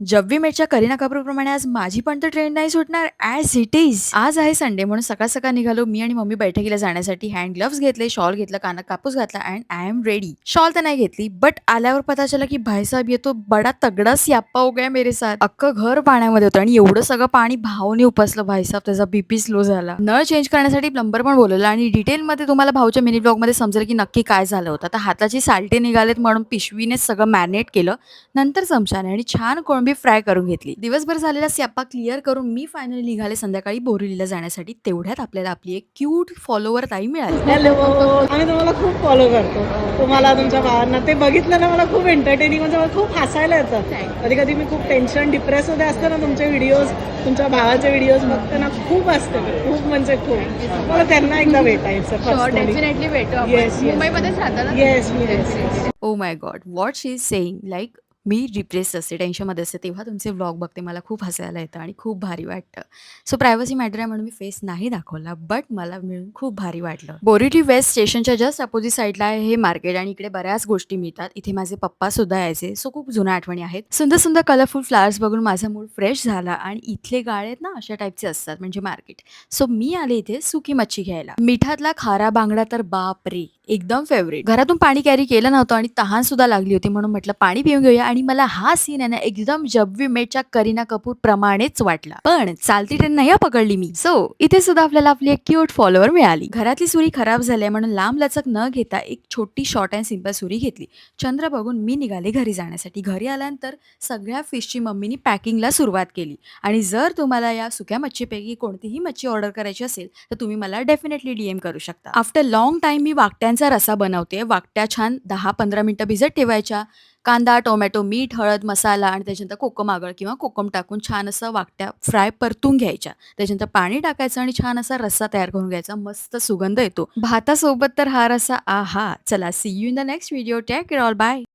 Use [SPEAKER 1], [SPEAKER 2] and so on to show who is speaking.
[SPEAKER 1] जब वी मेटच्या करीना कपूरप्रमाणे आज माझी पण तर ट्रेंड नाही सुटणार ॲज इट इज. आज आहे संडे म्हणून सकाळ-सकाळ निघालो मी आणि मम्मी बैठकीला जाण्यासाठी. हँड ग्लोव्स घेतले, शॉल घेतला, कानात कापूस घातला and I am ready. Shawl तर नाही घेतली, बट आल्यावर पता चला की भाई साहब ये तो बडा तगडा स्याप्पा हो गया मेरे साथ. अख्खं घर पाण्यामध्ये होतं आणि एवढं सगळं पाणी भाऊने उपसलं भाई साहब. त्याचा बीपी स्लो झाला. नळ चेंज करण्यासाठी प्लंबर पण बोलवला आणि डिटेलमध्ये तुम्हाला भाऊच्या मिनी ब्लॉगमध्ये समजेल की नक्की काय झालं होतं. आता हाताची सालटे निघालेत म्हणून पिशवीने सगळं मॅरिनेट केलं. नंतर चमच्याने आणि छान कोळंबी फ्राय करून घेतली. दिवसभर झालेला स्याप्पा क्लिअर करून मी फायनली निघाले संध्याकाळी बोरिवलीला जाण्यासाठी. तेवढ्यात आपल्याला आपली एक क्यूट फॉलोवर ताई मिळाली.
[SPEAKER 2] हॅलो, आम्ही तुम्हाला खूप फॉलो करतो. तुम्हाला तुमच्या भावांना ते बघितलं ना मला खूप एंटरटेनिंग म्हणजे मला खूप हसायला येतं. कधी कधी मी खूप टेन्शन डिप्रेस मध्ये असते ना तुमचे व्हिडिओज तुमच्या भावाचे व्हिडिओज बघते ना खूप असते खूप म्हणजे खूप मला त्यांना एकदा भेटायचं
[SPEAKER 3] डेफिनेटली भेटू आपण.
[SPEAKER 2] येस
[SPEAKER 3] मुंबईमध्येच राहता ना?
[SPEAKER 2] Yes yes
[SPEAKER 1] oh my God, what she is saying. Like me depressed असते, टेन्शनमध्ये असते, तेव्हा तुमचे व्लॉग बघते. मला खूप हसायला येतं आणि खूप भारी वाटतं. सो प्रायव्हसी मॅटर आहे म्हणून मी फेस नाही दाखवला, बट मला मिळून खूप भारी वाटलं. बोरिवली वेस्ट स्टेशनच्या जस्ट अपोजिट साईडला आहे हे मार्केट आणि इकडे बऱ्याच गोष्टी मिळतात. इथे माझे पप्पा सुद्धा यायचे. सो खूप जुन्या आठवणी आहेत. सुंदर सुंदर कलरफुल फ्लावर्स बघून माझा मूड फ्रेश झाला आणि इथले गाळे आहेत ना अशा टाईपचे असतात म्हणजे मार्केट. सो मी आले इथे सुकी मच्छी घ्यायला. मिठातला खारा बांगडा तर बाप रे, एकदम फेवरेट. घरातून पाणी कॅरी केलं नव्हतं आणि तहान सुद्धा लागली होती म्हणून म्हटलं पाणी पिऊन घेऊया आणि मला हा सीन आहे ना एकदम जब वी मेटच्या करीना कपूर प्रमाणेच वाटला. पण चालती ट्रेन नाही पकडली मी. सो इथे सुद्धा आपल्याला आपली एक क्यूट फॉलोवर मिळाली. घरातली सुरी खराब झाली म्हणून लांब लचक न घेता एक छोटी शॉर्ट अँड सिंपल सुरी घेतली. चंद्र बघून मी निघाले घरी जाण्यासाठी. घरी आल्यानंतर सगळ्या फिशची मम्मीनी पॅकिंगला सुरुवात केली आणि जर तुम्हाला या सुक्या मच्छीपैकी कोणतीही मच्छी ऑर्डर करायची असेल तर तुम्ही मला डेफिनेटली डीएम करू शकता. आफ्टर लॉंग टाइम मी वाकट्यांचा रसा बनवते. वाकट्या छान 10-15 मिनिटं भिजत ठेवायच्या. कांदा, टोमॅटो, मीठ, हळद, मसाला आणि त्याच्यानंतर कोकम आगळ किंवा कोकम टाकून छान असं वाकट्या फ्राय परतून घ्यायच्या. त्याच्यानंतर पाणी टाकायचं आणि छान असा रस्सा तयार करून घ्यायचा. मस्त सुगंध येतो. भातासोबत तर हा रस्सा आहा! चला see you in the next video. Take care all. Bye.